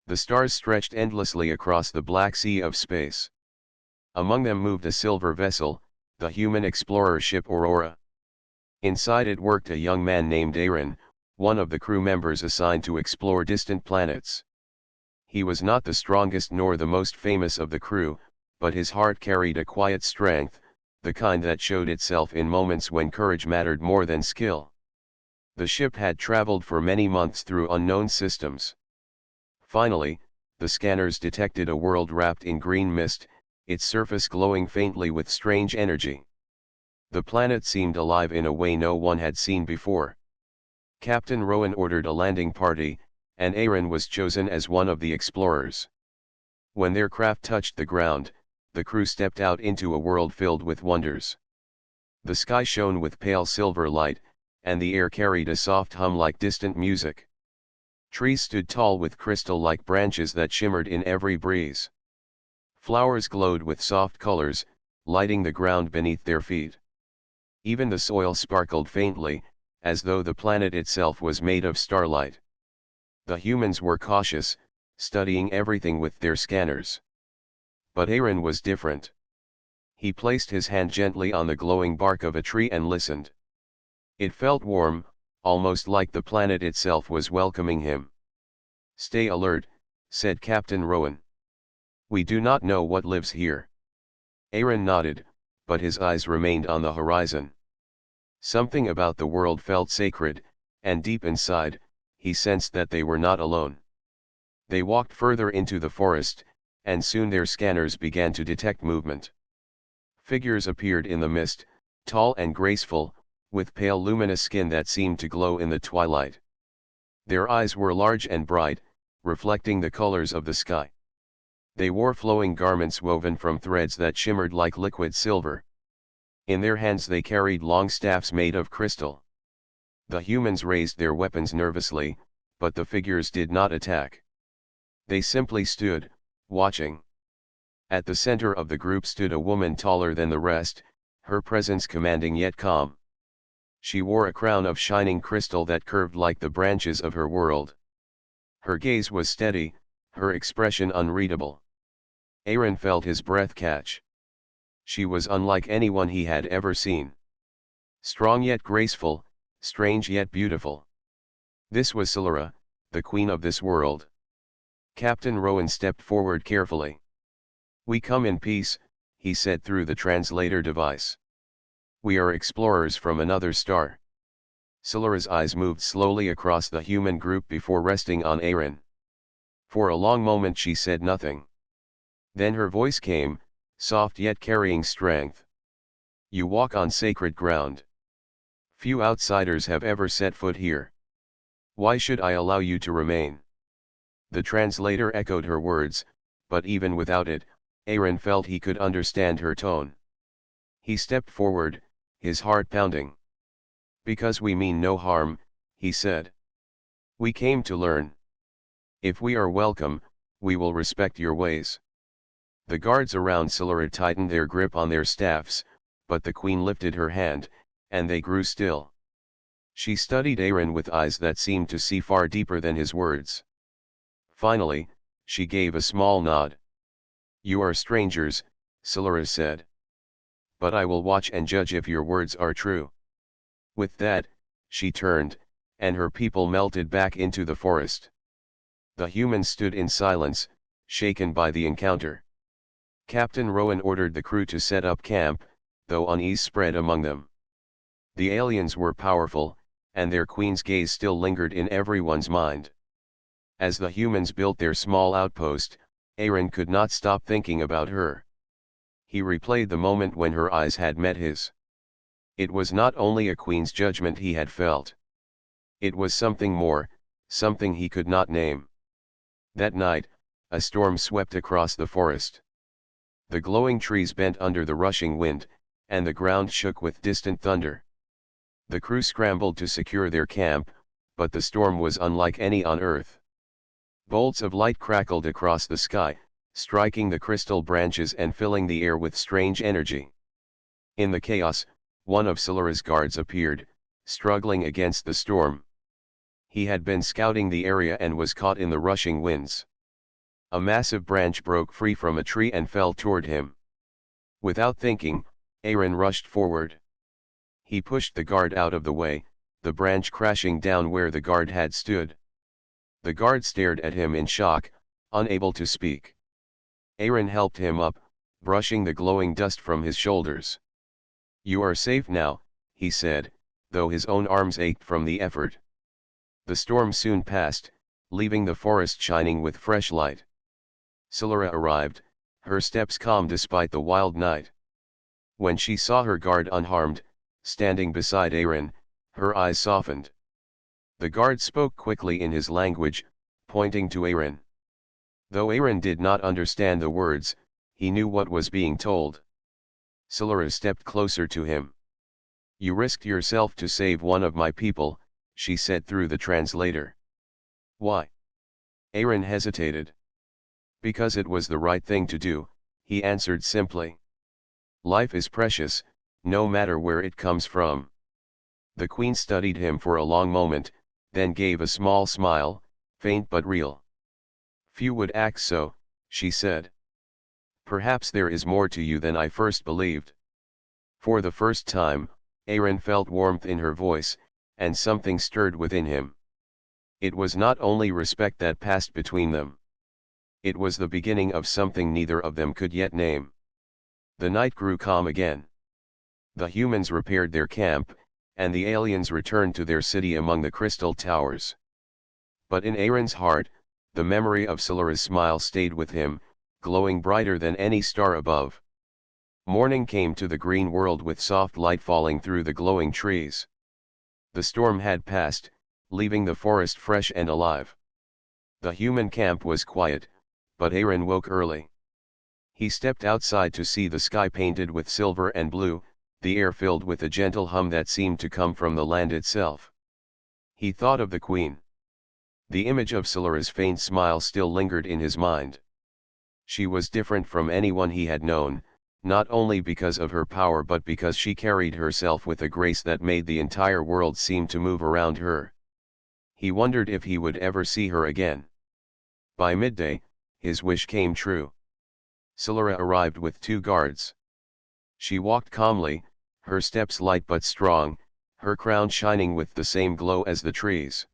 The stars stretched endlessly across the black sea of space. Among them moved a silver vessel, the human explorer ship Aurora. Inside it worked a young man named Aaron, one of the crew members assigned to explore distant planets. He was not the strongest nor the most famous of the crew, but his heart carried a quiet strength, the kind that showed itself in moments when courage mattered more than skill. The ship had traveled for many months through unknown systems. Finally, the scanners detected a world wrapped in green mist, its surface glowing faintly with strange energy. The planet seemed alive in a way no one had seen before. Captain Rowan ordered a landing party, and Aaron was chosen as one of the explorers. When their craft touched the ground, the crew stepped out into a world filled with wonders. The sky shone with pale silver light, and the air carried a soft hum like distant music. Trees stood tall with crystal-like branches that shimmered in every breeze. Flowers glowed with soft colors, lighting the ground beneath their feet. Even the soil sparkled faintly, as though the planet itself was made of starlight. The humans were cautious, studying everything with their scanners. But Aaron was different. He placed his hand gently on the glowing bark of a tree and listened. It felt warm, almost like the planet itself was welcoming him. "Stay alert," said Captain Rowan. "We do not know what lives here." Aaron nodded, but his eyes remained on the horizon. Something about the world felt sacred, and deep inside, he sensed that they were not alone. They walked further into the forest, and soon their scanners began to detect movement. Figures appeared in the mist, tall and graceful, with pale luminous skin that seemed to glow in the twilight. Their eyes were large and bright, reflecting the colors of the sky. They wore flowing garments woven from threads that shimmered like liquid silver. In their hands they carried long staffs made of crystal. The humans raised their weapons nervously, but the figures did not attack. They simply stood, watching. At the center of the group stood a woman taller than the rest, her presence commanding yet calm. She wore a crown of shining crystal that curved like the branches of her world. Her gaze was steady, her expression unreadable. Aaron felt his breath catch. She was unlike anyone he had ever seen. Strong yet graceful, strange yet beautiful. This was Solara, the queen of this world. Captain Rowan stepped forward carefully. "We come in peace," he said through the translator device. "We are explorers from another star." Solara's eyes moved slowly across the human group before resting on Aaron. For a long moment she said nothing. Then her voice came, soft yet carrying strength. "You walk on sacred ground. Few outsiders have ever set foot here. Why should I allow you to remain?" The translator echoed her words, but even without it, Aaron felt he could understand her tone. He stepped forward, his heart pounding. "Because we mean no harm," he said. "We came to learn. If we are welcome, we will respect your ways." The guards around Solara tightened their grip on their staffs, but the queen lifted her hand, and they grew still. She studied Aaron with eyes that seemed to see far deeper than his words. Finally, she gave a small nod. "You are strangers," Solara said. "But I will watch and judge if your words are true." With that, she turned, and her people melted back into the forest. The humans stood in silence, shaken by the encounter. Captain Rowan ordered the crew to set up camp, though unease spread among them. The aliens were powerful, and their queen's gaze still lingered in everyone's mind. As the humans built their small outpost, Aaron could not stop thinking about her. He replayed the moment when her eyes had met his. It was not only a queen's judgment he had felt. It was something more, something he could not name. That night, a storm swept across the forest. The glowing trees bent under the rushing wind, and the ground shook with distant thunder. The crew scrambled to secure their camp, but the storm was unlike any on Earth. Bolts of light crackled across the sky, striking the crystal branches and filling the air with strange energy. In the chaos, one of Solara's guards appeared, struggling against the storm. He had been scouting the area and was caught in the rushing winds. A massive branch broke free from a tree and fell toward him. Without thinking, Aaron rushed forward. He pushed the guard out of the way, the branch crashing down where the guard had stood. The guard stared at him in shock, unable to speak. Aaron helped him up, brushing the glowing dust from his shoulders. "You are safe now," he said, though his own arms ached from the effort. The storm soon passed, leaving the forest shining with fresh light. Silura arrived, her steps calm despite the wild night. When she saw her guard unharmed, standing beside Aaron, her eyes softened. The guard spoke quickly in his language, pointing to Aaron. Though Aaron did not understand the words, he knew what was being told. Silura stepped closer to him. "You risked yourself to save one of my people," she said through the translator. "Why?" Aaron hesitated. "Because it was the right thing to do," he answered simply. "Life is precious, no matter where it comes from." The queen studied him for a long moment, then gave a small smile, faint but real. "Few would act so," she said. "Perhaps there is more to you than I first believed." For the first time, Aaron felt warmth in her voice, and something stirred within him. It was not only respect that passed between them. It was the beginning of something neither of them could yet name. The night grew calm again. The humans repaired their camp, and the aliens returned to their city among the crystal towers. But in Aaron's heart, the memory of Silura's smile stayed with him, glowing brighter than any star above. Morning came to the green world with soft light falling through the glowing trees. The storm had passed, leaving the forest fresh and alive. The human camp was quiet, but Aaron woke early. He stepped outside to see the sky painted with silver and blue, the air filled with a gentle hum that seemed to come from the land itself. He thought of the queen. The image of Silura's faint smile still lingered in his mind. She was different from anyone he had known, not only because of her power but because she carried herself with a grace that made the entire world seem to move around her. He wondered if he would ever see her again. By midday, his wish came true. Silura arrived with 2 guards. She walked calmly, her steps light but strong, her crown shining with the same glow as the trees.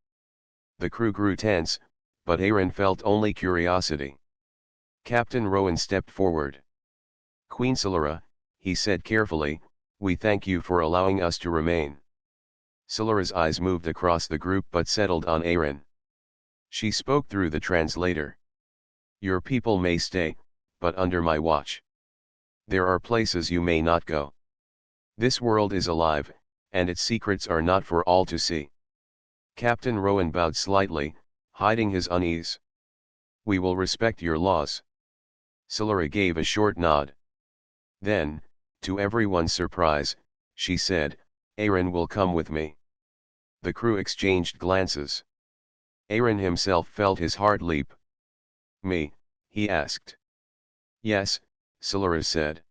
The crew grew tense, but Aaron felt only curiosity. Captain Rowan stepped forward. "Queen Silura," he said carefully, "we thank you for allowing us to remain." Silura's eyes moved across the group but settled on Aaron. She spoke through the translator. "Your people may stay, but under my watch. There are places you may not go. This world is alive, and its secrets are not for all to see." Captain Rowan bowed slightly, hiding his unease. "We will respect your laws." Silura gave a short nod. Then, to everyone's surprise, she said, "Aaron will come with me." The crew exchanged glances. Aaron himself felt his heart leap. "Me?" he asked. "Yes," Silura said.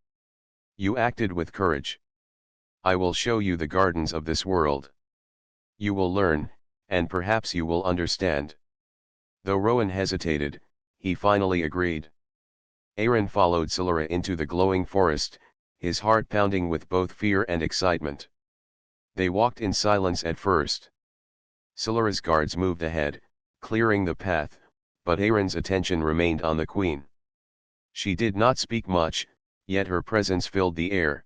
"You acted with courage. I will show you the gardens of this world. You will learn, and perhaps you will understand." Though Rowan hesitated, he finally agreed. Aaron followed Silura into the glowing forest, his heart pounding with both fear and excitement. They walked in silence at first. Silura's guards moved ahead, clearing the path, but Aaron's attention remained on the queen. She did not speak much, yet her presence filled the air.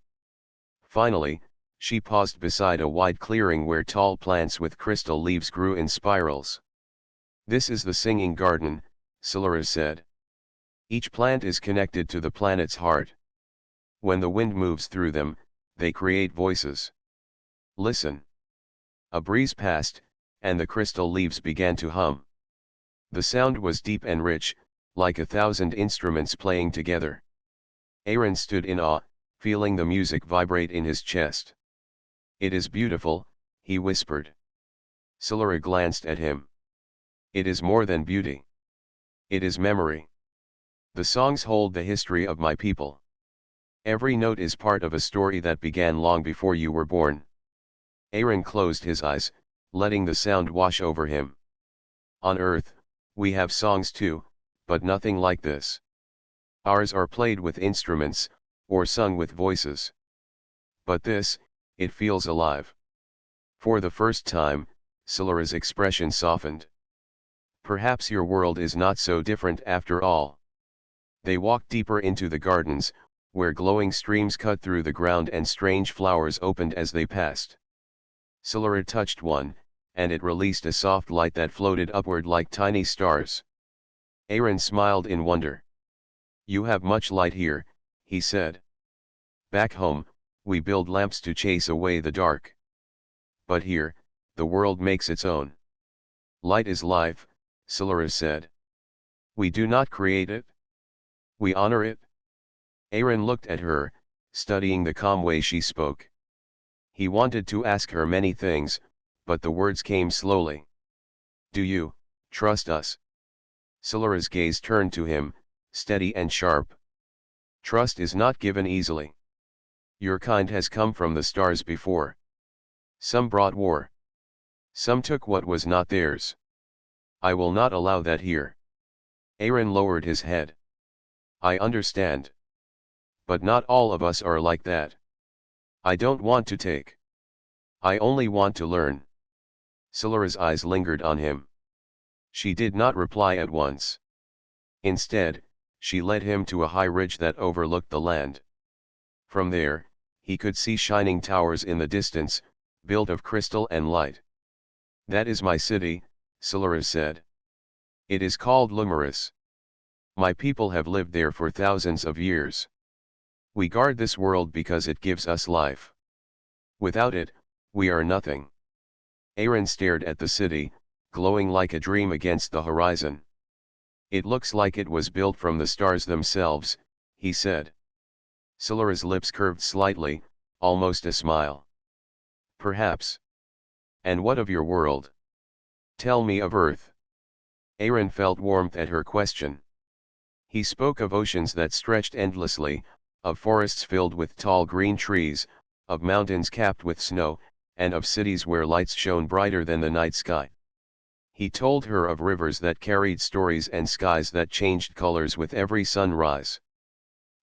Finally, she paused beside a wide clearing where tall plants with crystal leaves grew in spirals. "This is the singing garden," Silura said. "Each plant is connected to the planet's heart. When the wind moves through them, they create voices. Listen." A breeze passed, and the crystal leaves began to hum. The sound was deep and rich, like 1,000 instruments playing together. Aaron stood in awe, feeling the music vibrate in his chest. "It is beautiful," he whispered. Silura glanced at him. "It is more than beauty. It is memory. The songs hold the history of my people. Every note is part of a story that began long before you were born." Aaron closed his eyes, letting the sound wash over him. "On Earth, we have songs too, but nothing like this. Ours are played with instruments, or sung with voices. But this, it feels alive. For the first time, Silara's expression softened. Perhaps your world is not so different after all. They walked deeper into the gardens, where glowing streams cut through the ground and strange flowers opened as they passed. Silara touched one, and it released a soft light that floated upward like tiny stars. Aaron smiled in wonder. "You have much light here," he said. "Back home, we build lamps to chase away the dark. But here, the world makes its own." "Light is life," Silara said. "We do not create it. We honor it." Aaron looked at her, studying the calm way she spoke. He wanted to ask her many things, but the words came slowly. "Do you trust us?" Silara's gaze turned to him, steady and sharp. "Trust is not given easily. Your kind has come from the stars before. Some brought war. Some took what was not theirs. I will not allow that here." Aaron lowered his head. "I understand. But not all of us are like that. I don't want to take. I only want to learn." Silara's eyes lingered on him. She did not reply at once. Instead, she led him to a high ridge that overlooked the land. From there, he could see shining towers in the distance, built of crystal and light. "That is my city," Silara said. "It is called Lumerus. My people have lived there for thousands of years. We guard this world because it gives us life. Without it, we are nothing." Aaron stared at the city, glowing like a dream against the horizon. "It looks like it was built from the stars themselves," he said. Silara's lips curved slightly, almost a smile. "Perhaps. And what of your world? Tell me of Earth." Aaron felt warmth at her question. He spoke of oceans that stretched endlessly, of forests filled with tall green trees, of mountains capped with snow, and of cities where lights shone brighter than the night sky. He told her of rivers that carried stories and skies that changed colors with every sunrise.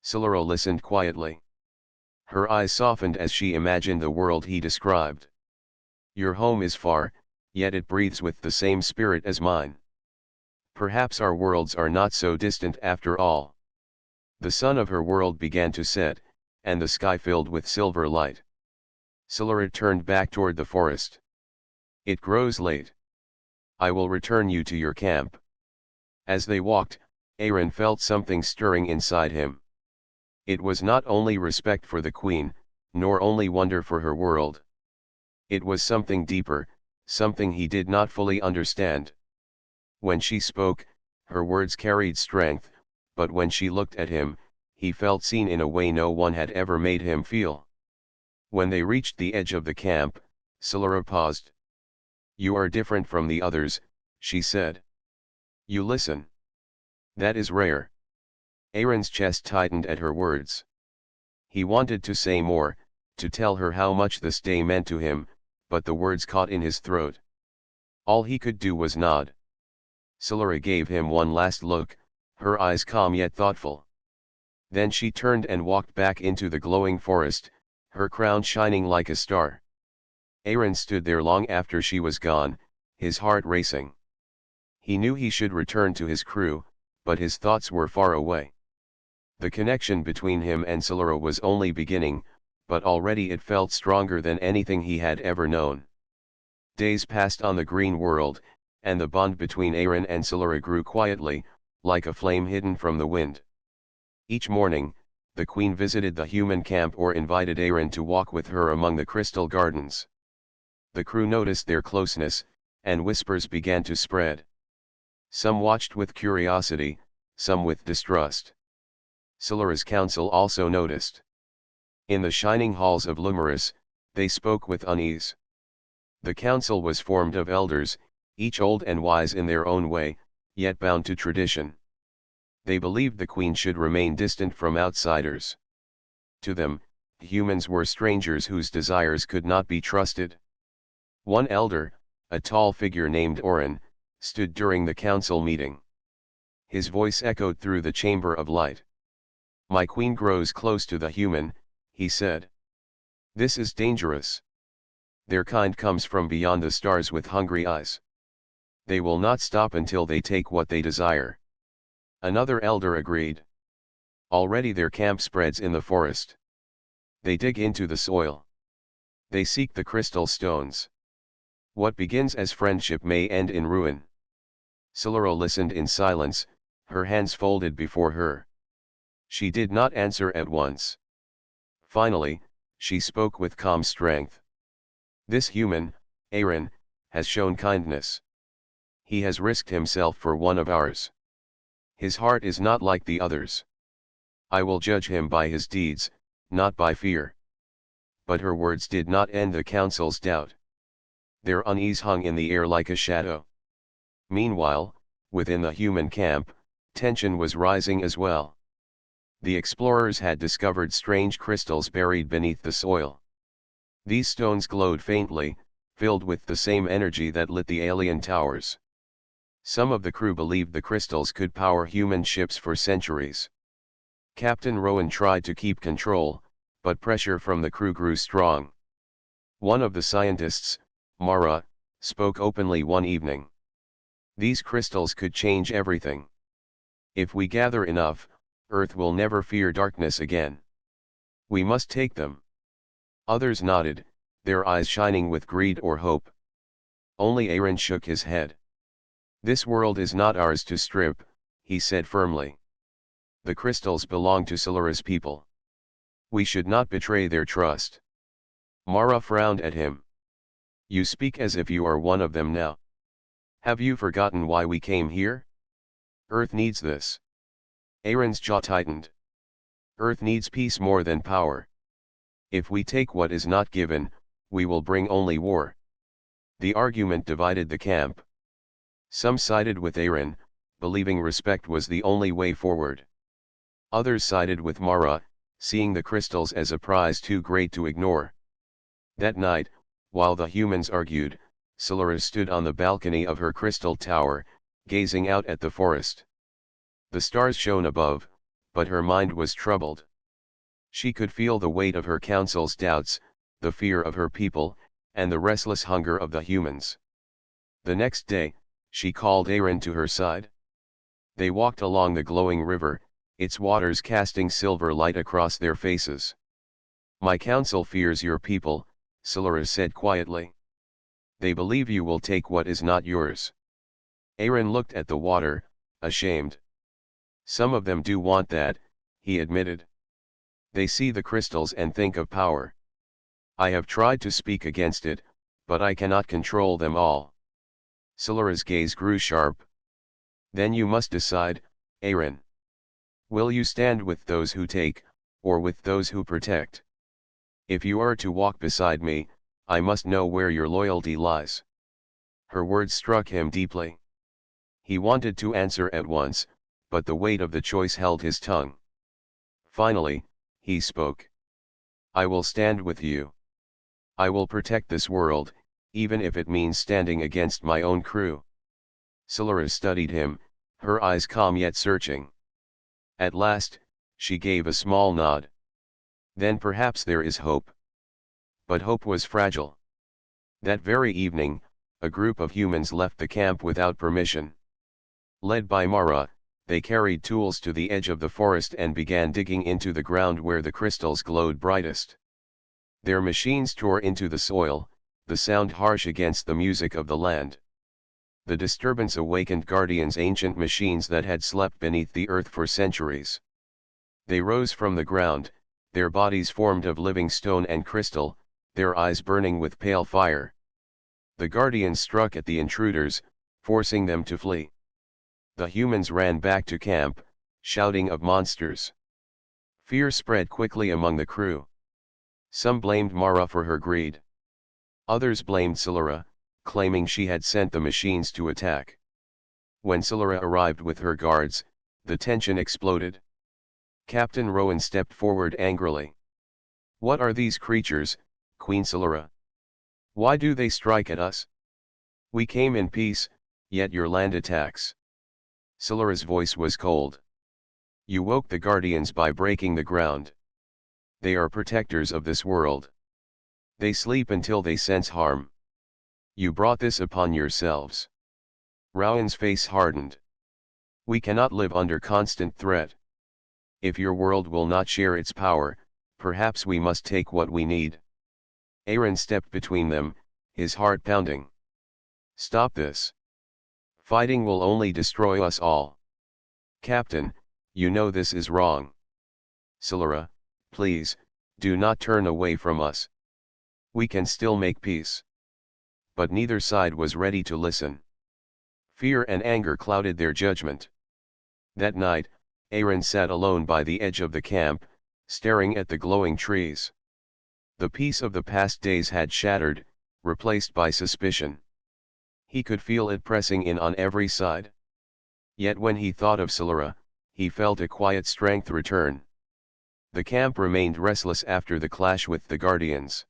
Silara listened quietly. Her eyes softened as she imagined the world he described. "Your home is far, yet it breathes with the same spirit as mine. Perhaps our worlds are not so distant after all." The sun of her world began to set, and the sky filled with silver light. Silara turned back toward the forest. "It grows late. I will return you to your camp." As they walked, Aaron felt something stirring inside him. It was not only respect for the queen, nor only wonder for her world. It was something deeper, something he did not fully understand. When she spoke, her words carried strength, but when she looked at him, he felt seen in a way no one had ever made him feel. When they reached the edge of the camp, Silara paused. "You are different from the others," she said. "You listen. That is rare." Aaron's chest tightened at her words. He wanted to say more, to tell her how much this day meant to him, but the words caught in his throat. All he could do was nod. Silara gave him one last look, her eyes calm yet thoughtful. Then she turned and walked back into the glowing forest, her crown shining like a star. Aaron stood there long after she was gone, his heart racing. He knew he should return to his crew, but his thoughts were far away. The connection between him and Silara was only beginning, but already it felt stronger than anything he had ever known. Days passed on the green world, and the bond between Aaron and Silara grew quietly, like a flame hidden from the wind. Each morning, the queen visited the human camp or invited Aaron to walk with her among the crystal gardens. The crew noticed their closeness, and whispers began to spread. Some watched with curiosity, some with distrust. Silara's council also noticed. In the shining halls of Lumerus, they spoke with unease. The council was formed of elders, each old and wise in their own way, yet bound to tradition. They believed the queen should remain distant from outsiders. To them, humans were strangers whose desires could not be trusted. One elder, a tall figure named Orin, stood during the council meeting. His voice echoed through the chamber of light. My queen grows close to the human, he said. This is dangerous. Their kind comes from beyond the stars with hungry eyes. They will not stop until they take what they desire. Another elder agreed. Already their camp spreads in the forest. They dig into the soil. They seek the crystal stones. What begins as friendship may end in ruin. Siluro listened in silence, her hands folded before her. She did not answer at once. Finally, she spoke with calm strength. This human, Aaron, has shown kindness. He has risked himself for one of ours. His heart is not like the others. I will judge him by his deeds, not by fear. But her words did not end the council's doubt. Their unease hung in the air like a shadow. Meanwhile, within the human camp, tension was rising as well. The explorers had discovered strange crystals buried beneath the soil. These stones glowed faintly, filled with the same energy that lit the alien towers. Some of the crew believed the crystals could power human ships for centuries. Captain Rowan tried to keep control, but pressure from the crew grew strong. One of the scientists, Mara, spoke openly one evening. These crystals could change everything. If we gather enough, Earth will never fear darkness again. We must take them. Others nodded, their eyes shining with greed or hope. Only Aaron shook his head. This world is not ours to strip, he said firmly. The crystals belong to Silura's people. We should not betray their trust. Mara frowned at him. You speak as if you are one of them now. Have you forgotten why we came here? Earth needs this. Aaron's jaw tightened. Earth needs peace more than power. If we take what is not given, we will bring only war. The argument divided the camp. Some sided with Aaron, believing respect was the only way forward. Others sided with Mara, seeing the crystals as a prize too great to ignore. That night, while the humans argued, Silura stood on the balcony of her crystal tower, gazing out at the forest. The stars shone above, but her mind was troubled. She could feel the weight of her council's doubts, the fear of her people, and the restless hunger of the humans. The next day, she called Aaron to her side. They walked along the glowing river, its waters casting silver light across their faces. My council fears your people, Silura said quietly. They believe you will take what is not yours. Aaron looked at the water, ashamed. Some of them do want that, he admitted. They see the crystals and think of power. I have tried to speak against it, but I cannot control them all. Silura's gaze grew sharp. Then you must decide, Aaron. Will you stand with those who take, or with those who protect? If you are to walk beside me, I must know where your loyalty lies. Her words struck him deeply. He wanted to answer at once, but the weight of the choice held his tongue. Finally, he spoke. I will stand with you. I will protect this world, even if it means standing against my own crew. Silura studied him, her eyes calm yet searching. At last, she gave a small nod. Then perhaps there is hope. But hope was fragile. That very evening, a group of humans left the camp without permission. Led by Mara, they carried tools to the edge of the forest and began digging into the ground where the crystals glowed brightest. Their machines tore into the soil, the sound harsh against the music of the land. The disturbance awakened Guardian's ancient machines that had slept beneath the earth for centuries. They rose from the ground, their bodies formed of living stone and crystal, their eyes burning with pale fire. The Guardians struck at the intruders, forcing them to flee. The humans ran back to camp, shouting of monsters. Fear spread quickly among the crew. Some blamed Mara for her greed. Others blamed Silura, claiming she had sent the machines to attack. When Silura arrived with her guards, the tension exploded. Captain Rowan stepped forward angrily. What are these creatures, Queen Silura? Why do they strike at us? We came in peace, yet your land attacks. Silara's voice was cold. You woke the guardians by breaking the ground. They are protectors of this world. They sleep until they sense harm. You brought this upon yourselves. Rowan's face hardened. We cannot live under constant threat. If your world will not share its power, perhaps we must take what we need. Aaron stepped between them, his heart pounding. Stop this. Fighting will only destroy us all. Captain, you know this is wrong. Silara, please, do not turn away from us. We can still make peace. But neither side was ready to listen. Fear and anger clouded their judgment. That night, Aaron sat alone by the edge of the camp, staring at the glowing trees. The peace of the past days had shattered, replaced by suspicion. He could feel it pressing in on every side. Yet when he thought of Silara, he felt a quiet strength return. The camp remained restless after the clash with the Guardians.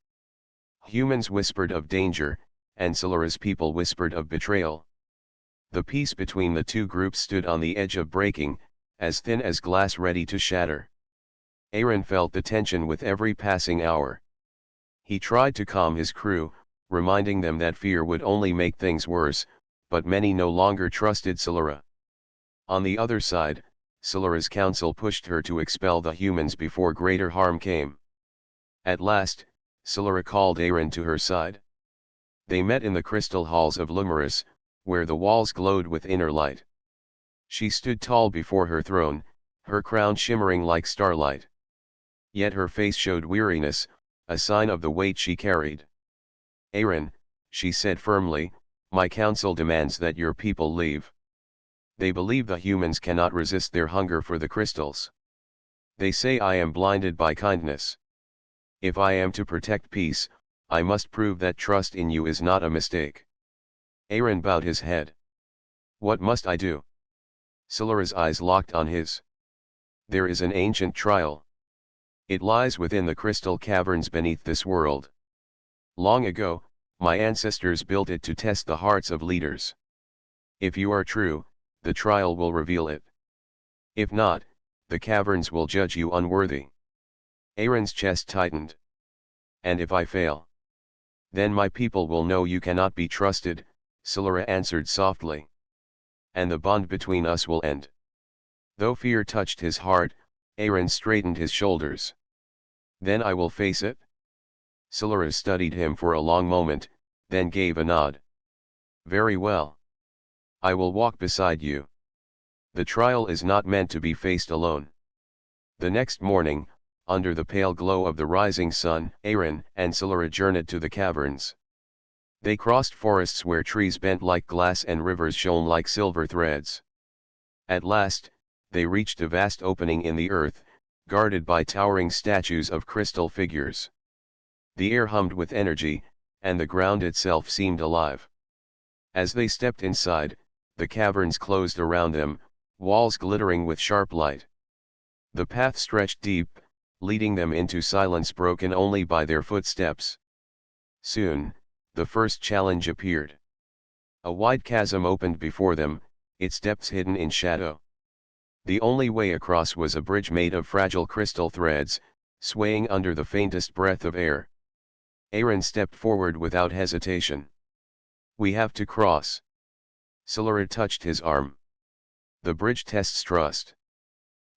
Humans whispered of danger, and Silara's people whispered of betrayal. The peace between the two groups stood on the edge of breaking, as thin as glass ready to shatter. Aaron felt the tension with every passing hour. He tried to calm his crew, reminding them that fear would only make things worse, but many no longer trusted Silara. On the other side, Silara's council pushed her to expel the humans before greater harm came. At last, Silara called Aaron to her side. They met in the crystal halls of Lumerus, where the walls glowed with inner light. She stood tall before her throne, her crown shimmering like starlight. Yet her face showed weariness, a sign of the weight she carried. Aaron, she said firmly, my council demands that your people leave. They believe the humans cannot resist their hunger for the crystals. They say I am blinded by kindness. If I am to protect peace, I must prove that trust in you is not a mistake. Aaron bowed his head. What must I do? Silara's eyes locked on his. There is an ancient trial. It lies within the crystal caverns beneath this world. Long ago, my ancestors built it to test the hearts of leaders. If you are true, the trial will reveal it. If not, the caverns will judge you unworthy. Aaron's chest tightened. And if I fail? Then my people will know you cannot be trusted, Silara answered softly. And the bond between us will end. Though fear touched his heart, Aaron straightened his shoulders. Then I will face it? Silara studied him for a long moment, then gave a nod. Very well. I will walk beside you. The trial is not meant to be faced alone. The next morning, under the pale glow of the rising sun, Aaron and Silara journeyed to the caverns. They crossed forests where trees bent like glass and rivers shone like silver threads. At last, they reached a vast opening in the earth, guarded by towering statues of crystal figures. The air hummed with energy, and the ground itself seemed alive. As they stepped inside, the caverns closed around them, walls glittering with sharp light. The path stretched deep, leading them into silence broken only by their footsteps. Soon, the first challenge appeared. A wide chasm opened before them, its depths hidden in shadow. The only way across was a bridge made of fragile crystal threads, swaying under the faintest breath of air. Aaron stepped forward without hesitation. We have to cross. Silara touched his arm. The bridge tests trust.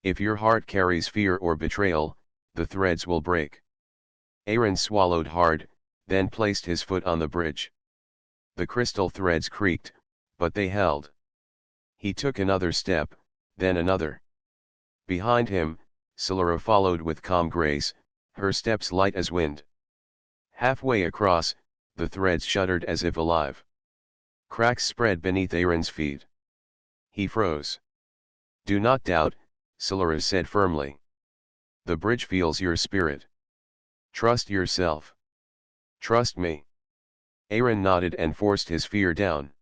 If your heart carries fear or betrayal, the threads will break. Aaron swallowed hard, then placed his foot on the bridge. The crystal threads creaked, but they held. He took another step, then another. Behind him, Silara followed with calm grace, her steps light as wind. Halfway across, the threads shuddered as if alive. Cracks spread beneath Aaron's feet. He froze. Do not doubt, Silara said firmly. The bridge feels your spirit. Trust yourself. Trust me. Aaron nodded and forced his fear down.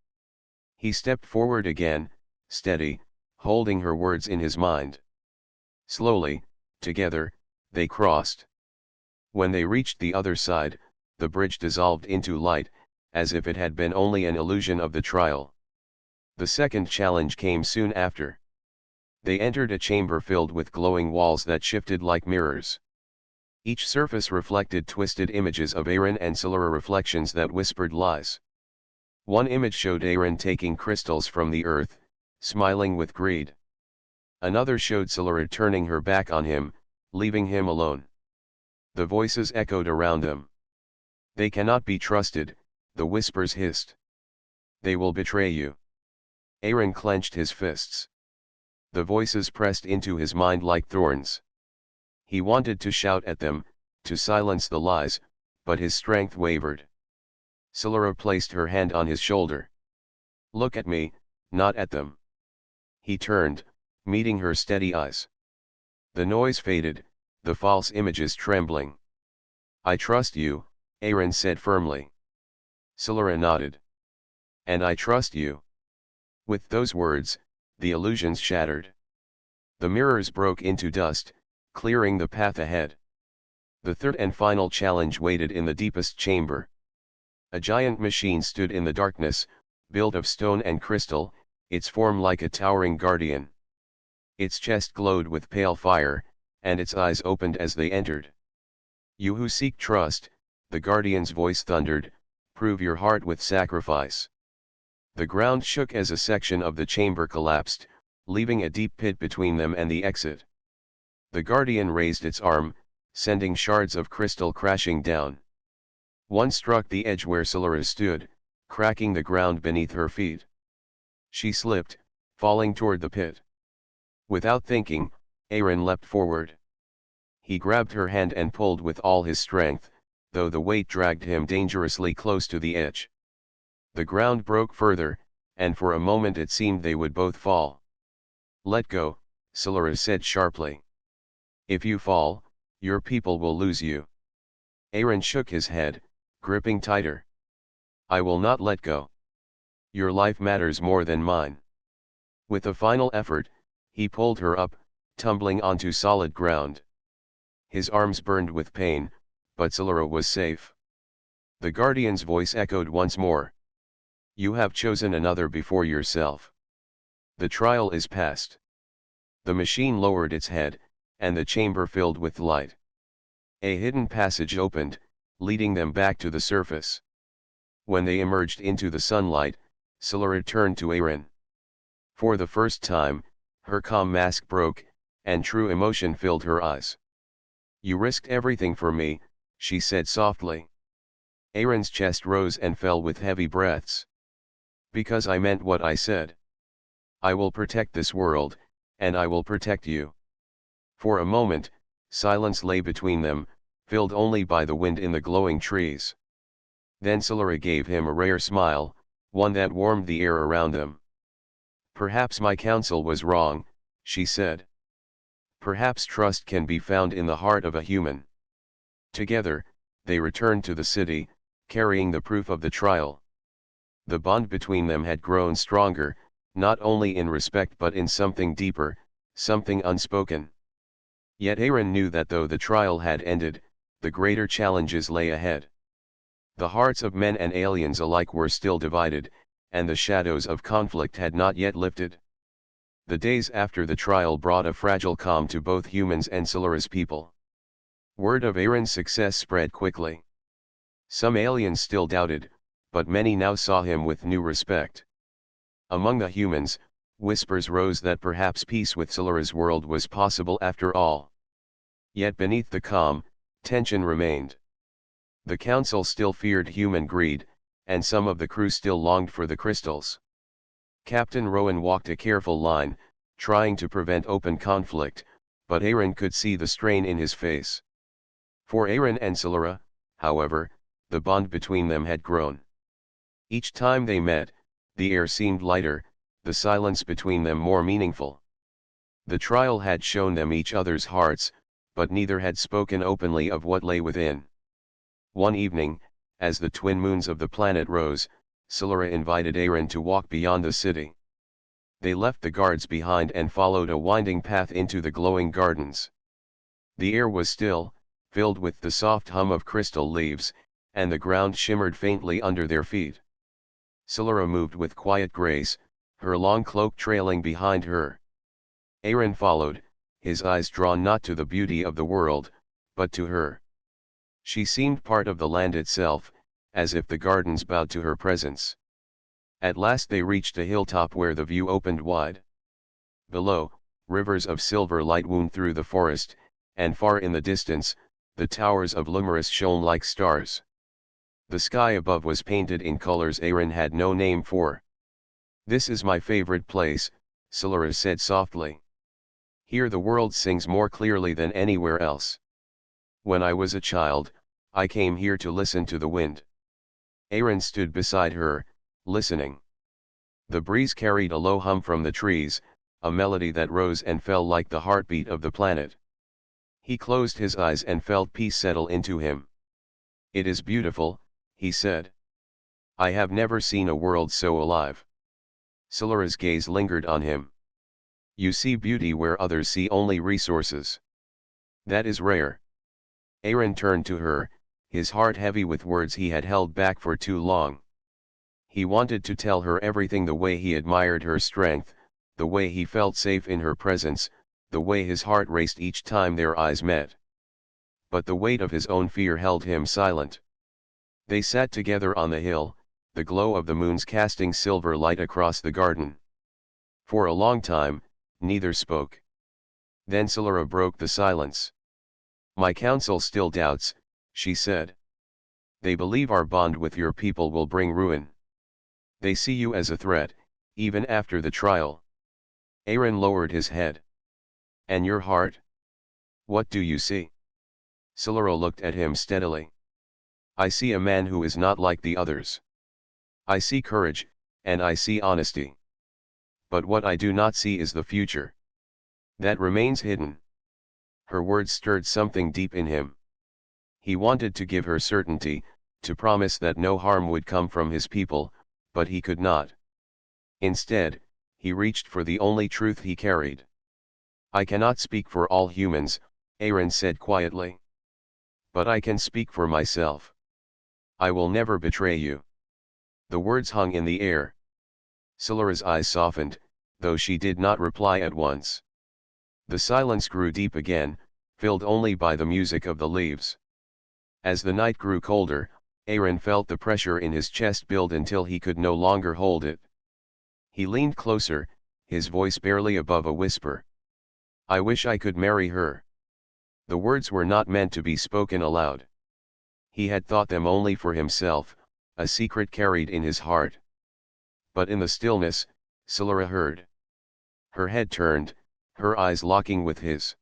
He stepped forward again, steady, holding her words in his mind. Slowly, together, they crossed. When they reached the other side, the bridge dissolved into light, as if it had been only an illusion of the trial. The second challenge came soon after. They entered a chamber filled with glowing walls that shifted like mirrors. Each surface reflected twisted images of Aaron and Solara, reflections that whispered lies. One image showed Aaron taking crystals from the earth, smiling with greed. Another showed Solara turning her back on him, leaving him alone. The voices echoed around them. "They cannot be trusted," the whispers hissed. "They will betray you." Aaron clenched his fists. The voices pressed into his mind like thorns. He wanted to shout at them, to silence the lies, but his strength wavered. Solara placed her hand on his shoulder. "Look at me, not at them." He turned, meeting her steady eyes. The noise faded, the false images trembling. "I trust you," Aaron said firmly. Solara nodded. "And I trust you." With those words, the illusions shattered. The mirrors broke into dust, clearing the path ahead. The third and final challenge waited in the deepest chamber. A giant machine stood in the darkness, built of stone and crystal, its form like a towering guardian. Its chest glowed with pale fire, and its eyes opened as they entered. "You who seek trust," the guardian's voice thundered, "prove your heart with sacrifice." The ground shook as a section of the chamber collapsed, leaving a deep pit between them and the exit. The guardian raised its arm, sending shards of crystal crashing down. One struck the edge where Solara stood, cracking the ground beneath her feet. She slipped, falling toward the pit. Without thinking, Aaron leapt forward. He grabbed her hand and pulled with all his strength, though the weight dragged him dangerously close to the edge. The ground broke further, and for a moment it seemed they would both fall. "Let go," Solara said sharply. "If you fall, your people will lose you." Aaron shook his head, gripping tighter. "I will not let go. Your life matters more than mine." With a final effort, he pulled her up, tumbling onto solid ground. His arms burned with pain, but Solara was safe. The guardian's voice echoed once more. "You have chosen another before yourself. The trial is past." The machine lowered its head, and the chamber filled with light. A hidden passage opened, leading them back to the surface. When they emerged into the sunlight, Solara turned to Aaron. For the first time, her calm mask broke, and true emotion filled her eyes. "You risked everything for me," she said softly. Aaron's chest rose and fell with heavy breaths. "Because I meant what I said. I will protect this world, and I will protect you." For a moment, silence lay between them, filled only by the wind in the glowing trees. Then Solara gave him a rare smile, one that warmed the air around them. "Perhaps my counsel was wrong," she said. "Perhaps trust can be found in the heart of a human." Together, they returned to the city, carrying the proof of the trial. The bond between them had grown stronger, not only in respect but in something deeper, something unspoken. Yet Aaron knew that though the trial had ended, the greater challenges lay ahead. The hearts of men and aliens alike were still divided, and the shadows of conflict had not yet lifted. The days after the trial brought a fragile calm to both humans and Solara's people. Word of Aaron's success spread quickly. Some aliens still doubted, but many now saw him with new respect. Among the humans, whispers rose that perhaps peace with Solara's world was possible after all. Yet beneath the calm, tension remained. The council still feared human greed, and some of the crew still longed for the crystals. Captain Rowan walked a careful line, trying to prevent open conflict, but Aaron could see the strain in his face. For Aaron and Solara, however, the bond between them had grown. Each time they met, the air seemed lighter, the silence between them more meaningful. The trial had shown them each other's hearts, but neither had spoken openly of what lay within. One evening, as the twin moons of the planet rose, Solara invited Aaron to walk beyond the city. They left the guards behind and followed a winding path into the glowing gardens. The air was still, filled with the soft hum of crystal leaves, and the ground shimmered faintly under their feet. Solara moved with quiet grace, her long cloak trailing behind her. Aaron followed, his eyes drawn not to the beauty of the world, but to her. She seemed part of the land itself, as if the gardens bowed to her presence. At last they reached a hilltop where the view opened wide. Below, rivers of silver light wound through the forest, and far in the distance, the towers of Lumerus shone like stars. The sky above was painted in colors Aaron had no name for. "This is my favorite place," Scylla said softly. "Here the world sings more clearly than anywhere else. When I was a child, I came here to listen to the wind." Aaron stood beside her, listening. The breeze carried a low hum from the trees, a melody that rose and fell like the heartbeat of the planet. He closed his eyes and felt peace settle into him. "It is beautiful," he said. "I have never seen a world so alive." Scylla's gaze lingered on him. "You see beauty where others see only resources. That is rare." Aaron turned to her, his heart heavy with words he had held back for too long. He wanted to tell her everything, the way he admired her strength, the way he felt safe in her presence, the way his heart raced each time their eyes met. But the weight of his own fear held him silent. They sat together on the hill, the glow of the moons casting silver light across the garden. For a long time, neither spoke. Then Scylla broke the silence. "My council still doubts," she said. "They believe our bond with your people will bring ruin. They see you as a threat, even after the trial." Aaron lowered his head. "And your heart? What do you see?" Scylla looked at him steadily. "I see a man who is not like the others. I see courage, and I see honesty. But what I do not see is the future. That remains hidden." Her words stirred something deep in him. He wanted to give her certainty, to promise that no harm would come from his people, but he could not. Instead, he reached for the only truth he carried. "I cannot speak for all humans," Aaron said quietly. "But I can speak for myself. I will never betray you." The words hung in the air. Scylla's eyes softened, though she did not reply at once. The silence grew deep again, filled only by the music of the leaves. As the night grew colder, Aaron felt the pressure in his chest build until he could no longer hold it. He leaned closer, his voice barely above a whisper. "I wish I could marry her." The words were not meant to be spoken aloud. He had thought them only for himself, a secret carried in his heart. But in the stillness, Scylla heard. Her head turned, her eyes locking with his.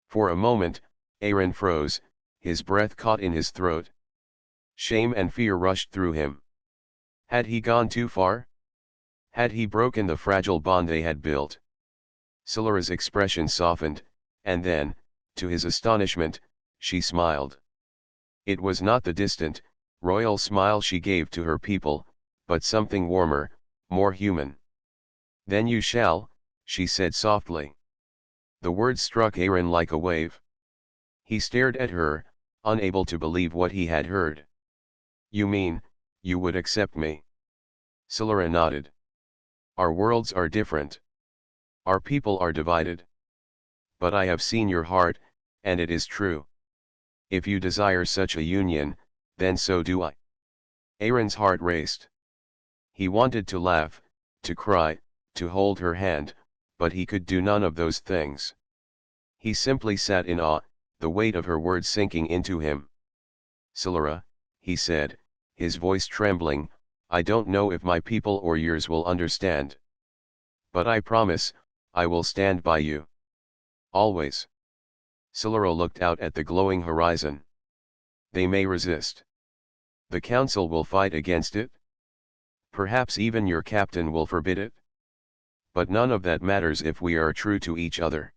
For a moment, Aaron froze, his breath caught in his throat. Shame and fear rushed through him. Had he gone too far? Had he broken the fragile bond they had built? Scylla's expression softened, and then, to his astonishment, she smiled. It was not the distant, royal smile she gave to her people, but something warmer, more human. "Then you shall," she said softly. The words struck Aaron like a wave. He stared at her, unable to believe what he had heard. "You mean, you would accept me?" Scylla nodded. "Our worlds are different. Our people are divided. But I have seen your heart, and it is true. If you desire such a union, then so do I." Aaron's heart raced. He wanted to laugh, to cry, to hold her hand, but he could do none of those things. He simply sat in awe, the weight of her words sinking into him. "Scylla," he said, his voice trembling, "I don't know if my people or yours will understand. But I promise, I will stand by you. Always." Scylla looked out at the glowing horizon. "They may resist. The council will fight against it. Perhaps even your captain will forbid it. But none of that matters if we are true to each other."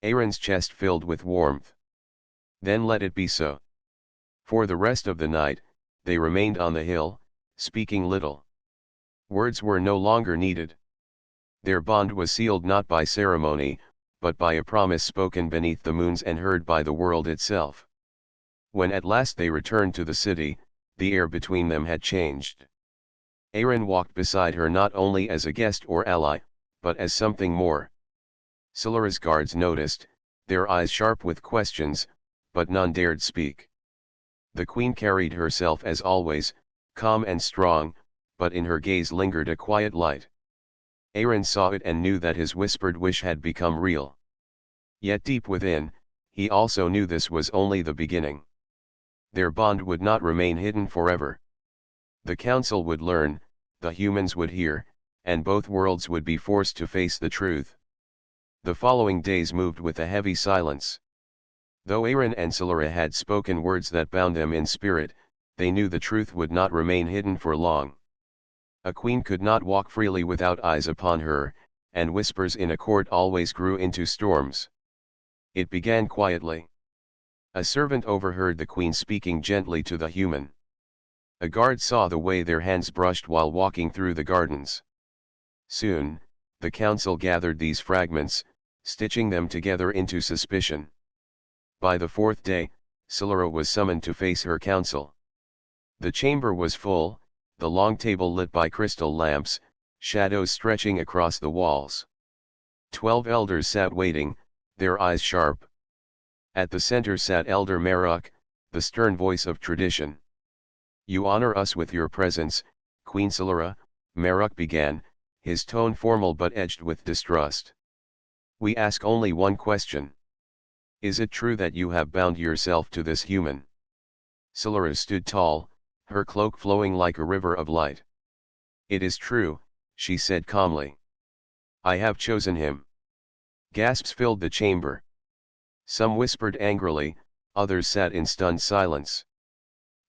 Aaron's chest filled with warmth. "Then let it be so." For the rest of the night, they remained on the hill, speaking little. Words were no longer needed. Their bond was sealed not by ceremony, but by a promise spoken beneath the moons and heard by the world itself. When at last they returned to the city, the air between them had changed. Aaron walked beside her not only as a guest or ally, but as something more. Silara's guards noticed, their eyes sharp with questions, but none dared speak. The queen carried herself as always, calm and strong, but in her gaze lingered a quiet light. Aaron saw it and knew that his whispered wish had become real. Yet deep within, he also knew this was only the beginning. Their bond would not remain hidden forever. The council would learn, the humans would hear, and both worlds would be forced to face the truth. The following days moved with a heavy silence. Though Aaron and Solara had spoken words that bound them in spirit, they knew the truth would not remain hidden for long. A queen could not walk freely without eyes upon her, and whispers in a court always grew into storms. It began quietly. A servant overheard the queen speaking gently to the human. A guard saw the way their hands brushed while walking through the gardens. Soon, the council gathered these fragments, stitching them together into suspicion. By the fourth day, Solara was summoned to face her council. The chamber was full, the long table lit by crystal lamps, shadows stretching across the walls. 12 elders sat waiting, their eyes sharp. At the center sat Elder Maruk, the stern voice of tradition. "You honor us with your presence, Queen Solara," Maruk began, his tone formal but edged with distrust. "We ask only one question. Is it true that you have bound yourself to this human?" Solara stood tall, her cloak flowing like a river of light. "It is true," she said calmly. "I have chosen him." Gasps filled the chamber. Some whispered angrily, others sat in stunned silence.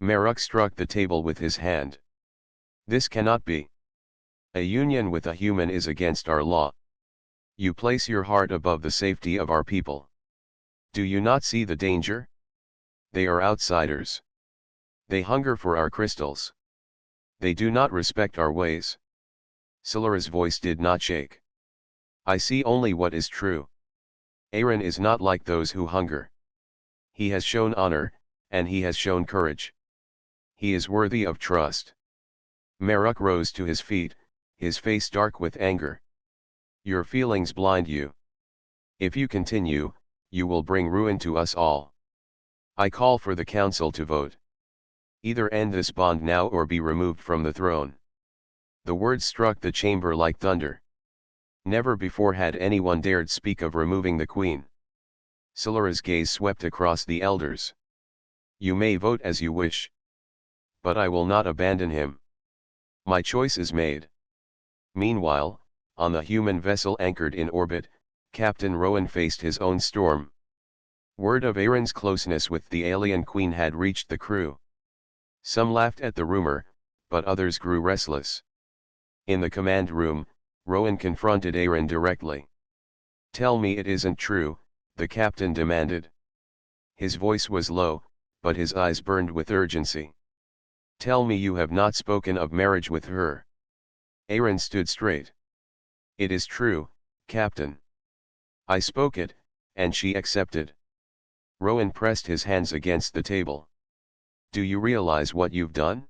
Maruk struck the table with his hand. "This cannot be. A union with a human is against our law. You place your heart above the safety of our people. Do you not see the danger? They are outsiders. They hunger for our crystals. They do not respect our ways." Solara's voice did not shake. "I see only what is true. Aaron is not like those who hunger. He has shown honor, and he has shown courage. He is worthy of trust." Maruk rose to his feet, his face dark with anger. "Your feelings blind you. If you continue, you will bring ruin to us all. I call for the council to vote. Either end this bond now or be removed from the throne." The words struck the chamber like thunder. Never before had anyone dared speak of removing the queen. Solara's gaze swept across the elders. "You may vote as you wish. But I will not abandon him. My choice is made." Meanwhile, on the human vessel anchored in orbit, Captain Rowan faced his own storm. Word of Aaron's closeness with the alien queen had reached the crew. Some laughed at the rumor, but others grew restless. In the command room, Rowan confronted Aaron directly. "Tell me it isn't true," the captain demanded. His voice was low, but his eyes burned with urgency. "Tell me you have not spoken of marriage with her." Aaron stood straight. "It is true, Captain. I spoke it, and she accepted." Rowan pressed his hands against the table. "Do you realize what you've done?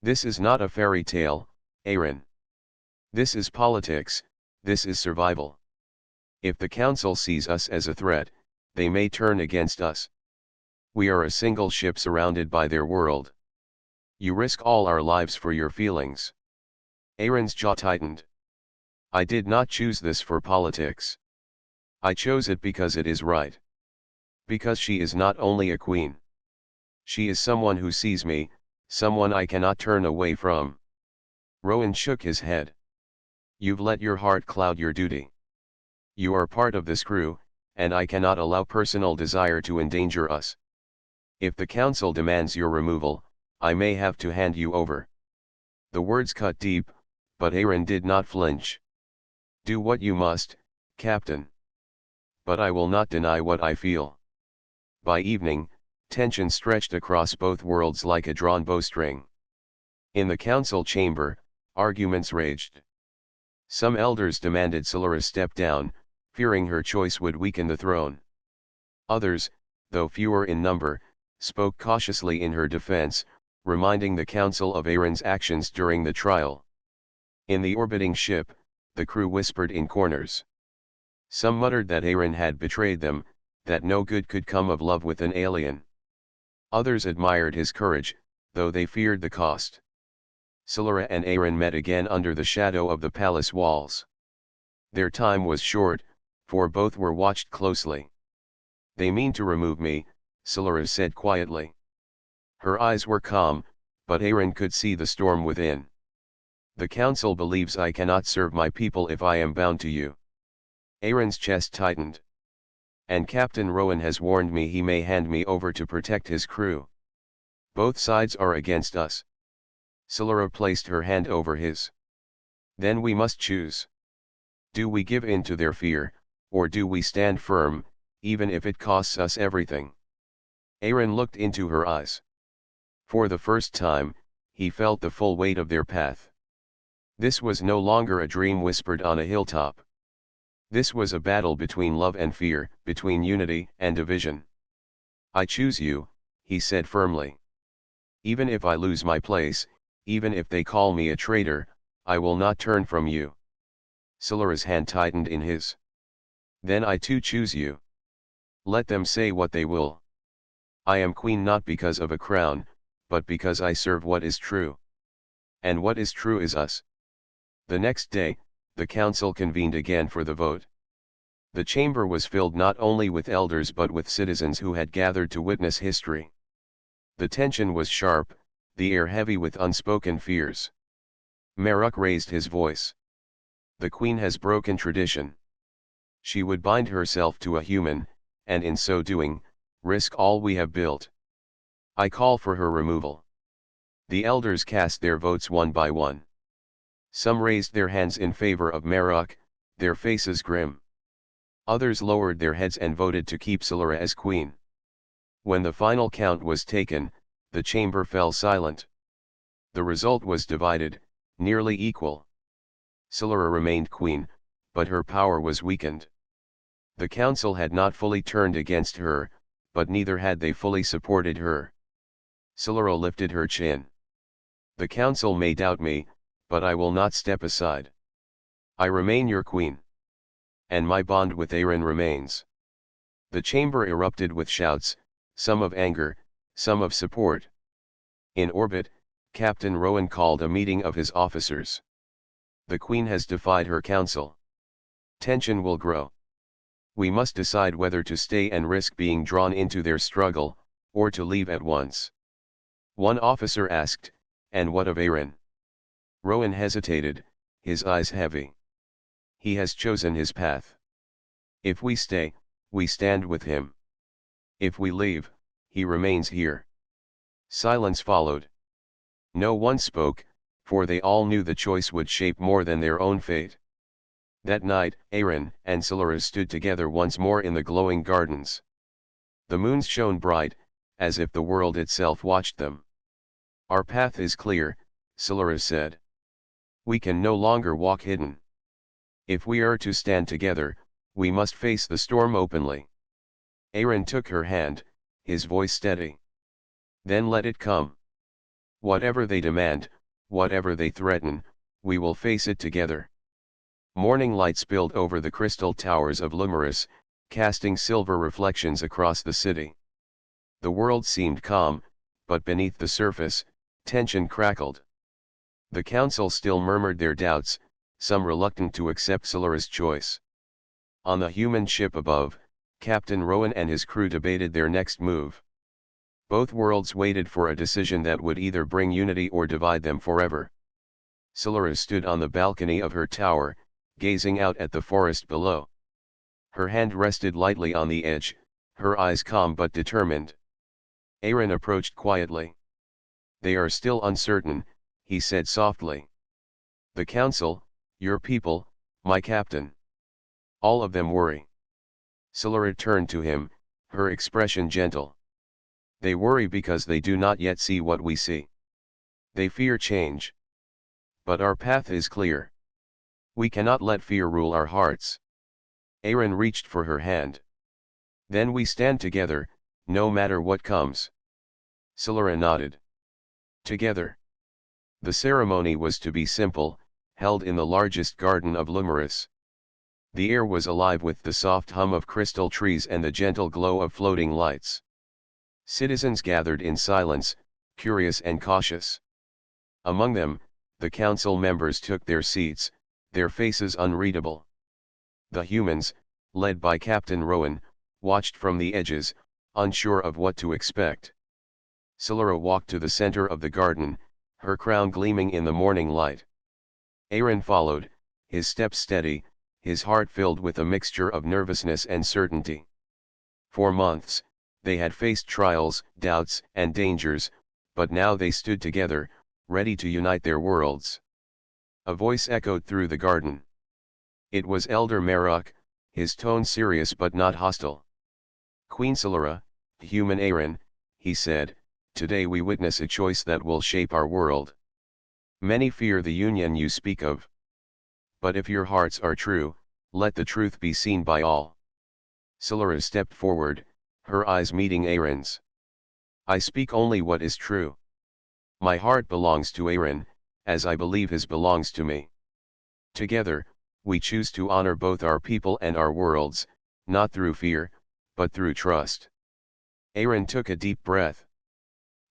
This is not a fairy tale, Aaron. This is politics, this is survival. If the council sees us as a threat, they may turn against us. We are a single ship surrounded by their world. You risk all our lives for your feelings." Aaron's jaw tightened. "I did not choose this for politics. I chose it because it is right. Because she is not only a queen. She is someone who sees me, someone I cannot turn away from." Rowan shook his head. "You've let your heart cloud your duty. You are part of this crew, and I cannot allow personal desire to endanger us. If the council demands your removal, I may have to hand you over." The words cut deep, but Aaron did not flinch. "Do what you must, Captain. But I will not deny what I feel." By evening, tension stretched across both worlds like a drawn bowstring. In the council chamber, arguments raged. Some elders demanded Solara step down, fearing her choice would weaken the throne. Others, though fewer in number, spoke cautiously in her defense, reminding the council of Aaron's actions during the trial. In the orbiting ship, the crew whispered in corners. Some muttered that Aaron had betrayed them, that no good could come of love with an alien. Others admired his courage, though they feared the cost. Solara and Aaron met again under the shadow of the palace walls. Their time was short, for both were watched closely. "They mean to remove me," Solara said quietly. Her eyes were calm, but Aaron could see the storm within. "The council believes I cannot serve my people if I am bound to you." Aaron's chest tightened. "And Captain Rowan has warned me he may hand me over to protect his crew. Both sides are against us." Solara placed her hand over his. "Then we must choose. Do we give in to their fear, or do we stand firm, even if it costs us everything?" Aaron looked into her eyes. For the first time, he felt the full weight of their path. This was no longer a dream whispered on a hilltop. This was a battle between love and fear, between unity and division. "I choose you," he said firmly. "Even if I lose my place, even if they call me a traitor, I will not turn from you." Solara's hand tightened in his. "Then I too choose you. Let them say what they will. I am queen not because of a crown, but because I serve what is true. And what is true is us." The next day, the council convened again for the vote. The chamber was filled not only with elders but with citizens who had gathered to witness history. The tension was sharp, the air heavy with unspoken fears. Maruk raised his voice. "The queen has broken tradition. She would bind herself to a human, and in so doing, risk all we have built. I call for her removal." The elders cast their votes one by one. Some raised their hands in favor of Maruk, their faces grim. Others lowered their heads and voted to keep Solara as queen. When the final count was taken, the chamber fell silent. The result was divided, nearly equal. Solara remained queen, but her power was weakened. The council had not fully turned against her, but neither had they fully supported her. Solara lifted her chin. "The council may doubt me, but I will not step aside. I remain your queen. And my bond with Aaron remains." The chamber erupted with shouts, some of anger, some of support. In orbit, Captain Rowan called a meeting of his officers. "The queen has defied her council. Tension will grow. We must decide whether to stay and risk being drawn into their struggle, or to leave at once." One officer asked, "And what of Aaron?" Rowan hesitated, his eyes heavy. "He has chosen his path. If we stay, we stand with him. If we leave, he remains here." Silence followed. No one spoke, for they all knew the choice would shape more than their own fate. That night, Aaron and Solara stood together once more in the glowing gardens. The moons shone bright, as if the world itself watched them. "Our path is clear," Solara said. "We can no longer walk hidden. If we are to stand together, we must face the storm openly." Aaron took her hand, his voice steady. "Then let it come. Whatever they demand, whatever they threaten, we will face it together." Morning light spilled over the crystal towers of Lumerus, casting silver reflections across the city. The world seemed calm, but beneath the surface, tension crackled. The council still murmured their doubts, some reluctant to accept Solara's choice. On the human ship above, Captain Rowan and his crew debated their next move. Both worlds waited for a decision that would either bring unity or divide them forever. Solara stood on the balcony of her tower, gazing out at the forest below. Her hand rested lightly on the edge, her eyes calm but determined. Aaron approached quietly. "They are still uncertain," he said softly. "The council, your people, my captain. All of them worry." Solara turned to him, her expression gentle. "They worry because they do not yet see what we see. They fear change. But our path is clear. We cannot let fear rule our hearts." Aaron reached for her hand. "Then we stand together, no matter what comes." Solara nodded. together. The ceremony was to be simple, held in the largest garden of Lumerus. The air was alive with the soft hum of crystal trees and the gentle glow of floating lights. Citizens gathered in silence, curious and cautious. Among them, the council members took their seats, their faces unreadable. The humans, led by Captain Rowan, watched from the edges, unsure of what to expect. Solara walked to the center of the garden, her crown gleaming in the morning light. Aaron followed, his steps steady, his heart filled with a mixture of nervousness and certainty. For months, they had faced trials, doubts, and dangers, but now they stood together, ready to unite their worlds. A voice echoed through the garden. It was Elder Marok, his tone serious but not hostile. Queen Solara, human Aaron, he said, today we witness a choice that will shape our world. Many fear the union you speak of. But if your hearts are true, let the truth be seen by all. Solara stepped forward, her eyes meeting Aaron's. I speak only what is true. My heart belongs to Aaron, as I believe his belongs to me. Together, we choose to honor both our people and our worlds, not through fear, but through trust. Aaron took a deep breath.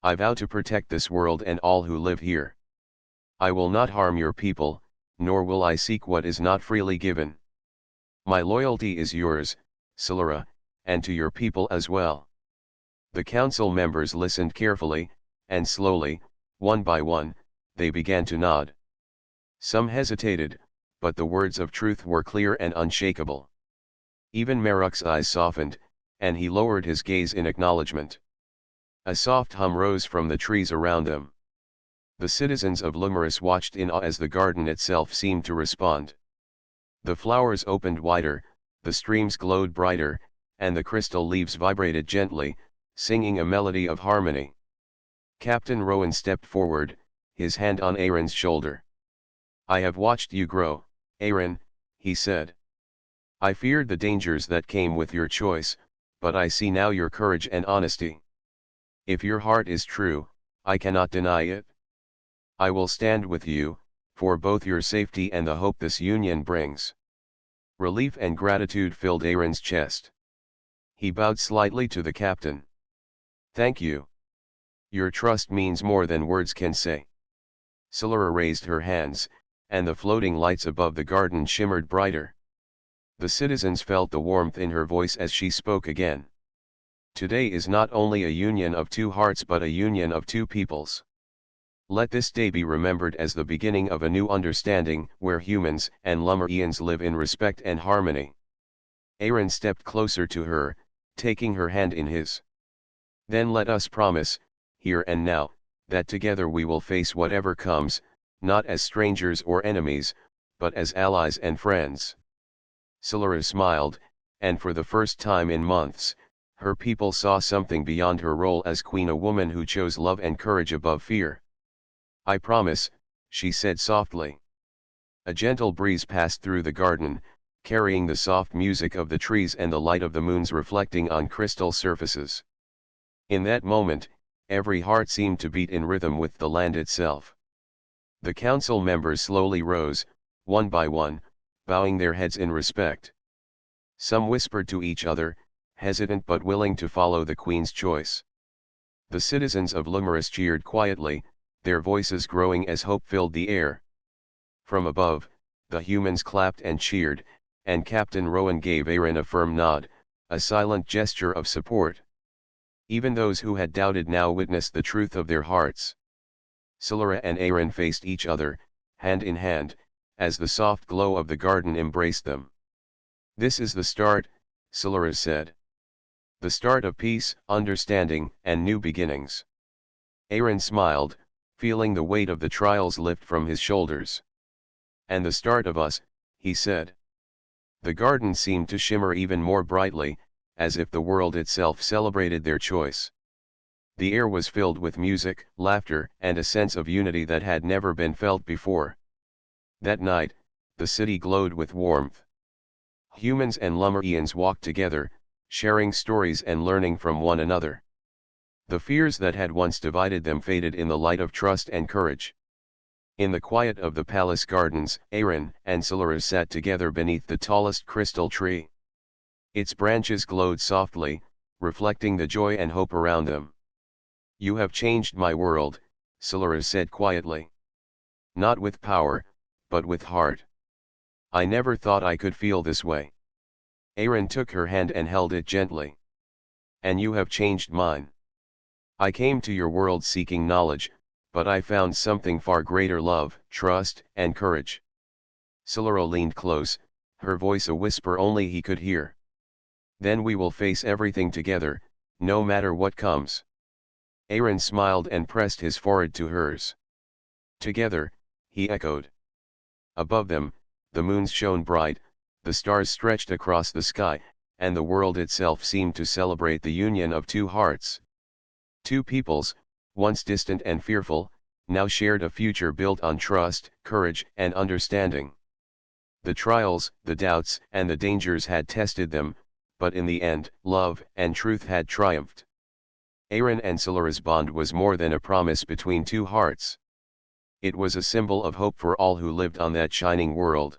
I vow to protect this world and all who live here. I will not harm your people, nor will I seek what is not freely given. My loyalty is yours, Solara, and to your people as well. The council members listened carefully, and slowly, one by one, they began to nod. Some hesitated, but the words of truth were clear and unshakable. Even Marok's eyes softened, and he lowered his gaze in acknowledgement. A soft hum rose from the trees around them. The citizens of Lumerus watched in awe as the garden itself seemed to respond. The flowers opened wider, the streams glowed brighter, and the crystal leaves vibrated gently, singing a melody of harmony. Captain Rowan stepped forward, his hand on Aaron's shoulder. I have watched you grow, Aaron, he said. I feared the dangers that came with your choice, but I see now your courage and honesty. If your heart is true, I cannot deny it. I will stand with you, for both your safety and the hope this union brings. Relief and gratitude filled Aaron's chest. He bowed slightly to the captain. Thank you. Your trust means more than words can say. Solara raised her hands, and the floating lights above the garden shimmered brighter. The citizens felt the warmth in her voice as she spoke again. Today is not only a union of two hearts but a union of two peoples. Let this day be remembered as the beginning of a new understanding, where humans and Lumerians live in respect and harmony. Aaron stepped closer to her, taking her hand in his. Then let us promise, here and now, that together we will face whatever comes, not as strangers or enemies, but as allies and friends. Solara smiled, and for the first time in months, her people saw something beyond her role as queen, a woman who chose love and courage above fear. I promise, she said softly. A gentle breeze passed through the garden, carrying the soft music of the trees and the light of the moons reflecting on crystal surfaces. In that moment, every heart seemed to beat in rhythm with the land itself. The council members slowly rose, one by one, bowing their heads in respect. Some whispered to each other, hesitant but willing to follow the queen's choice. The citizens of Lumerus cheered quietly, their voices growing as hope filled the air. From above, the humans clapped and cheered, and Captain Rowan gave Aaron a firm nod, a silent gesture of support. Even those who had doubted now witnessed the truth of their hearts. Solara and Aaron faced each other, hand in hand, as the soft glow of the garden embraced them. This is the start, Solara said. The start of peace, understanding, and new beginnings. Aaron smiled, feeling the weight of the trials lift from his shoulders. And the start of us, he said. The garden seemed to shimmer even more brightly, as if the world itself celebrated their choice. The air was filled with music, laughter, and a sense of unity that had never been felt before. That night, the city glowed with warmth. Humans and Lumerians walked together, sharing stories and learning from one another. The fears that had once divided them faded in the light of trust and courage. In the quiet of the palace gardens, Aaron and Solaris sat together beneath the tallest crystal tree. Its branches glowed softly, reflecting the joy and hope around them. "You have changed my world," Solaris said quietly. "Not with power, but with heart. I never thought I could feel this way." Aaron took her hand and held it gently. "And you have changed mine. I came to your world seeking knowledge, but I found something far greater: love, trust, and courage." Solaro leaned close, her voice a whisper only he could hear. "Then we will face everything together, no matter what comes." Aaron smiled and pressed his forehead to hers. "Together," he echoed. Above them, the moons shone bright, the stars stretched across the sky, and the world itself seemed to celebrate the union of two hearts. Two peoples, once distant and fearful, now shared a future built on trust, courage, and understanding. The trials, the doubts, and the dangers had tested them, but in the end, love and truth had triumphed. Aaron and Solaris' bond was more than a promise between two hearts. It was a symbol of hope for all who lived on that shining world.